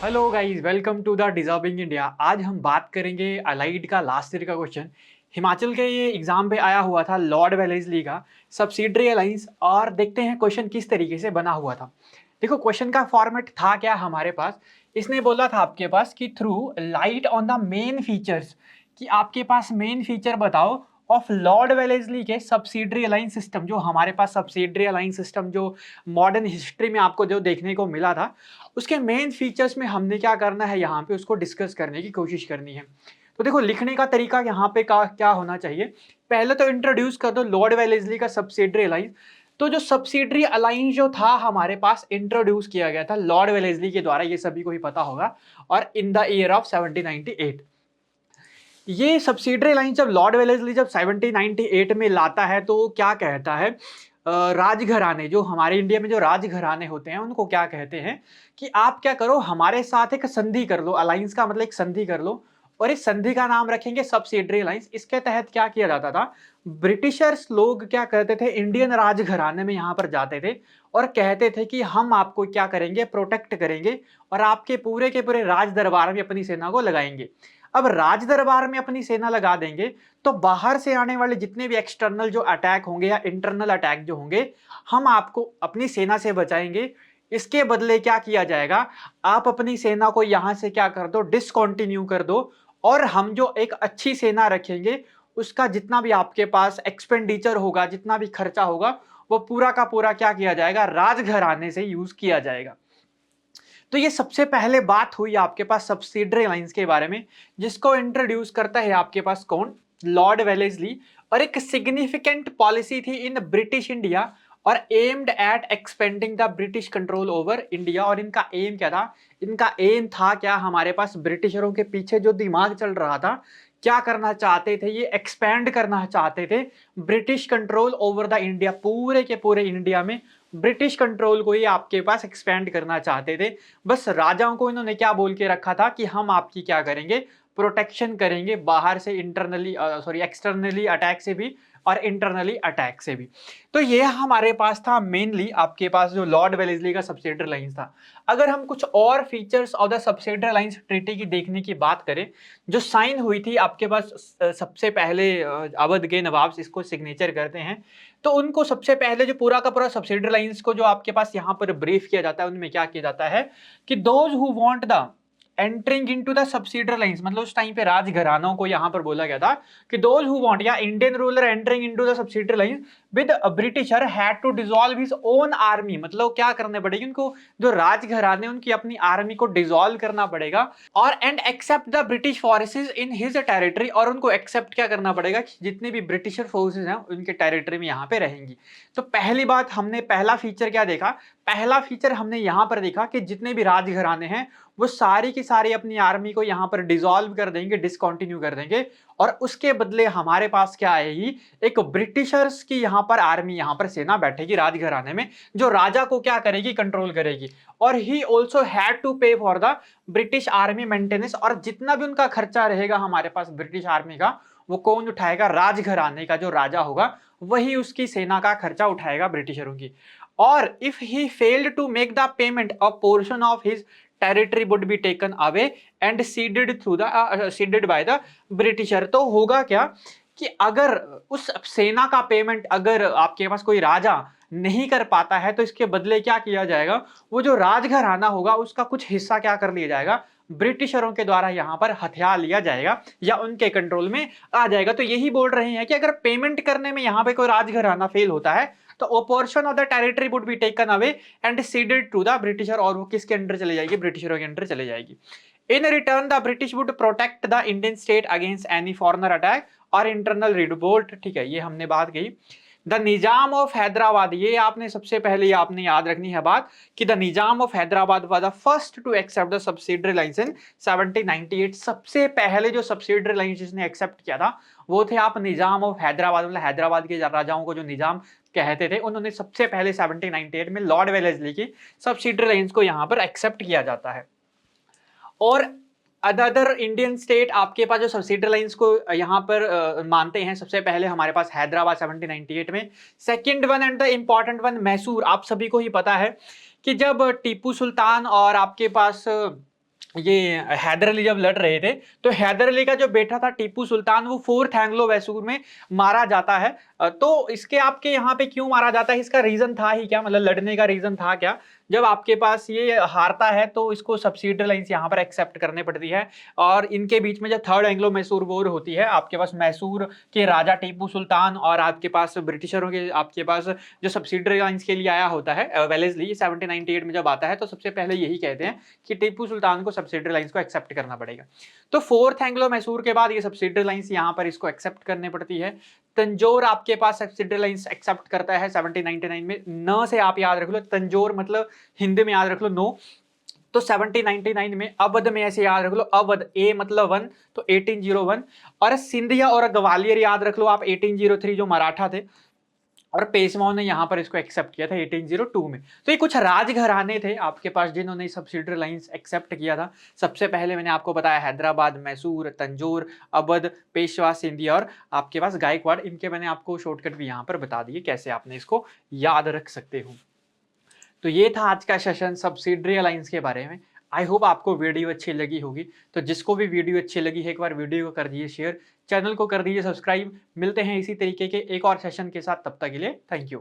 Hello guys, welcome to the deserving India. आज हम बात करेंगे अलाइड का लास्ट ईयर का क्वेश्चन। हिमाचल के ये एग्जाम पे आया हुआ था लॉर्ड वेलेस्ली का सब्सिडरी अलाइंस, और देखते हैं क्वेश्चन किस तरीके से बना हुआ था। देखो क्वेश्चन का फॉर्मेट था क्या हमारे पास। इसने बोला था आपके पास कि through light on the main features, कि आपके पास मेन फीचर बताओ ऑफ लॉर्ड वेलेस्ली के सब्सिडरी अलाइंस सिस्टम। जो हमारे पास सब्सिडरी अलाइंस सिस्टम जो मॉडर्न हिस्ट्री में आपको जो देखने को मिला था, उसके मेन फीचर्स में हमने क्या करना है, यहाँ पे उसको डिस्कस करने की कोशिश करनी है। तो देखो लिखने का तरीका यहाँ पे का क्या होना चाहिए। पहले तो इंट्रोड्यूस कर दो लॉर्ड वेलेस्ली का सब्सिडरी अलाइंस। तो जो सब्सिडरी अलाइंस जो था हमारे पास इंट्रोड्यूस किया गया था लॉर्ड वेलेस्ली के द्वारा, ये सभी को ही पता होगा, और इन द ईयर ऑफ 1798। ये सब्सिडरी लाइन जब लॉर्ड वेलेस्ली जब 1798 में लाता है तो क्या कहता है, राजघराने जो हमारे इंडिया में जो राजघराने होते हैं उनको क्या कहते हैं कि आप क्या करो, हमारे साथ एक संधि कर लो। अलायंस का मतलब एक संधि कर लो, और इस संधि का नाम रखेंगे सब्सिडरी अलायंस। इसके तहत क्या किया जाता था, ब्रिटिशर्स लोग क्या करते थे, इंडियन राजघराने में यहाँ पर जाते थे और कहते थे कि हम आपको क्या करेंगे, प्रोटेक्ट करेंगे और आपके पूरे के पूरे राज दरबार में अपनी सेना को लगाएंगे। अब राज दरबार में अपनी सेना लगा देंगे तो बाहर से आने वाले जितने भी एक्सटर्नल जो अटैक होंगे या इंटरनल अटैक जो होंगे, हम आपको अपनी सेना से बचाएंगे। इसके बदले क्या किया जाएगा, आप अपनी सेना को यहां से क्या कर दो, डिसकंटिन्यू कर दो, और हम जो एक अच्छी सेना रखेंगे उसका जितना भी आपके पास एक्सपेंडिचर होगा, जितना भी खर्चा होगा, वो पूरा का पूरा क्या किया जाएगा, राजघराने से यूज किया जाएगा। तो ये सबसे पहले बात हुई आपके पास सब्सिडरी लाइंस के बारे में, जिसको इंट्रोड्यूस करता है आपके पास कौन, लॉर्ड वेलेस्ली। और एक सिग्निफिकेंट पॉलिसी थी इन ब्रिटिश इंडिया, और aimed at expanding the British control over India. और इनका एम क्या था, इनका एम था क्या, हमारे पास ब्रिटिशरों के पीछे जो दिमाग चल रहा था, क्या करना चाहते थे, ये एक्सपैंड करना चाहते थे British control over the India. पूरे के पूरे इंडिया में ब्रिटिश कंट्रोल को ही आपके पास एक्सपैंड करना चाहते थे। बस राजाओं को इन्होंने क्या बोल के रखा था कि हम आपकी क्या करेंगे, प्रोटेक्शन करेंगे, बाहर से इंटरनली सॉरी एक्सटर्नली अटैक से भी और इंटरनली अटैक से भी। तो ये हमारे पास था मेनली आपके पास जो लॉर्ड वेलेस्ली का सब्सिडरी लाइंस था। अगर हम कुछ और features of the subsidiary lines treaty की देखने की बात करें, जो साइन हुई थी आपके पास सबसे पहले अवध के नवाब इसको सिग्नेचर करते हैं। तो उनको सबसे पहले जो पूरा का पूरा सब्सिडरी लाइंस को जो आपके पास यहाँ पर ब्रीफ किया जाता है, उनमें क्या किया जाता है कि those who want the entering into the subsidiary lines, मतलब उस टाइम पे राजघरानों को यहाँ पर बोला गया था कि दोज हु वांट, या Indian ruler entering into the subsidiary alliance with Britisher had to dissolve his own army. मतलब क्या करने पड़ेगी उनको, जो राजघराने उनकी अपनी आर्मी को डिसॉल्व करना पड़ेगा, और and accept the British forces in his territory. और उनको एक्सेप्ट क्या करना पड़ेगा कि जितने भी ब्रिटिशर फोर्सेस हैं उनके टेरिटरी में यहाँ पे रहेंगी। तो पहली बात हमने पहला फीचर क्या देखा, पहला फीचर हमने यहाँ पर देखा कि जितने भी राजघराने हैं वो सारी की सारी अपनी आर्मी को यहाँ पर डिसॉल्व कर देंगे, डिसकंटिन्यू कर देंगे, और उसके बदले हमारे पास क्या आएगी, एक ब्रिटिशर्स की यहाँ पर आर्मी, यहाँ पर सेना बैठेगी राजघराने में, जो राजा को क्या करेगी, कंट्रोल करेगी। और ही ऑल्सो हैड टू पे for the British army maintenance. और जितना भी उनका खर्चा रहेगा हमारे पास ब्रिटिश आर्मी का, वो कौन उठाएगा, राजघराने का जो राजा होगा वही उसकी सेना का खर्चा उठाएगा ब्रिटिशरों की। और if he failed to make the payment, a portion of his territory would be taken away and ceded through the ceded by the Britisher. तो होगा क्या कि अगर उस सेना का पेमेंट अगर आपके पास कोई राजा नहीं कर पाता है, तो इसके बदले क्या किया जाएगा, वो जो राजघराना होगा उसका कुछ हिस्सा क्या कर लिया जाएगा, ब्रिटिशरों के द्वारा यहां पर हथिया लिया जाएगा या उनके कंट्रोल में आ जाएगा। तो यही बोल रहे हैं कि अगर पेमेंट करने में यहां पे कोई राजघराना फेल होता है तो ओ portion of the territory would be taken away and ceded to the Britisher. और वो किसके अंडर चले जाएगी, ब्रिटिशरों के अंडर चले जाएगी। In return the British would protect the Indian state against any foreigner attack और इंटरनल रिवोल्ट। ठीक है, ये हमने बात कही। द निजाम ऑफ हैदराबाद, ये आपने सबसे पहले आपने याद रखनी है बात कि the Nizam of Hyderabad was the first to accept the subsidiary alliance in 1798। सबसे पहले जो सब्सिडरी लाइंस जिसने एक्सेप्ट किया था वो थे आप निजाम ऑफ हैदराबाद, मतलब हैदराबाद के राजाओं को जो निजाम कहते थे, उन्होंने सबसे पहले 1798 में लॉर्ड वेलेस्ली की सब्सिडरी लाइंस को यहां पर एक्सेप्ट किया जाता है। और अदर इंडियन स्टेट आपके पास जो सब्सिडरी लाइंस को यहाँ पर मानते हैं, सबसे पहले हमारे पास हैदराबाद 1798 में। Second one and the important one Mysore. आप सभी को ही पता है कि जब टीपू सुल्तान और आपके पास ये हैदर अली जब लड़ रहे थे, तो हैदर अली का जो बेटा था टीपू सुल्तान, वो फोर्थ एंग्लो मैसूर में मारा जाता है। तो इसके आपके यहाँ पे क्यों मारा जाता है, इसका रीजन था ही क्या, मतलब लड़ने का रीजन था क्या? जब आपके पास ये हारता है तो इसको सब्सिडी लाइंस यहाँ पर एक्सेप्ट करने पड़ती है, और इनके बीच में जब थर्ड एंग्लो मैसूर वॉर होती है, आपके पास मैसूर के राजा टीपू सुल्तान और आपके पास ब्रिटिशरों के आपके पास जो सब्सिडी लाइंस के लिए आया होता है वेलेस्ली 1798 में जब आता है, तो सबसे पहले यही कहते हैं कि टीपू सुल्तान को सब्सिडी लाइंस को एक्सेप्ट करना पड़ेगा। तो फोर्थ एंग्लो मैसूर के बाद ये सब्सिडी लाइंस यहाँ पर इसको एक्सेप्ट करनी पड़ती है। तंजौर आपके पास सब्सिडी लाइंस एक्सेप्ट करता है 1799 में। न से आप याद रख लो, तंजौर मतलब हिंदी में याद रख लो नो। तो 1799 में अवध में ऐसे याद रख लो, अवध ए मतलब वन, तो 1801। और सिंधिया और ग्वालियर याद रख लो आप 1803, जो मराठा थे, और पेशवाओं ने यहाँ पर इसको एक्सेप्ट किया था 1802 में। तो ये कुछ राजघराने थे आपके पास जिन्होंने सब्सिडी लाइंस एक्सेप्ट किया था। सबसे पहले मैंने आपको बताया हैदराबाद, मैसूर, तंजौर, अवध, पेशवा, सिंधिया और आपके पास गायकवाड़। इनके मैंने आपको शॉर्टकट भी यहाँ पर बता दिए कैसे आपने इसको याद रख सकते हो। तो ये था आज का सेशन सब्सिडरी अलायंस के बारे में। आई होप आपको वीडियो अच्छी लगी होगी। तो जिसको भी वीडियो अच्छी लगी है, एक बार वीडियो को कर दीजिए शेयर, चैनल को कर दीजिए सब्सक्राइब। मिलते हैं इसी तरीके के एक और सेशन के साथ, तब तक के लिए थैंक यू।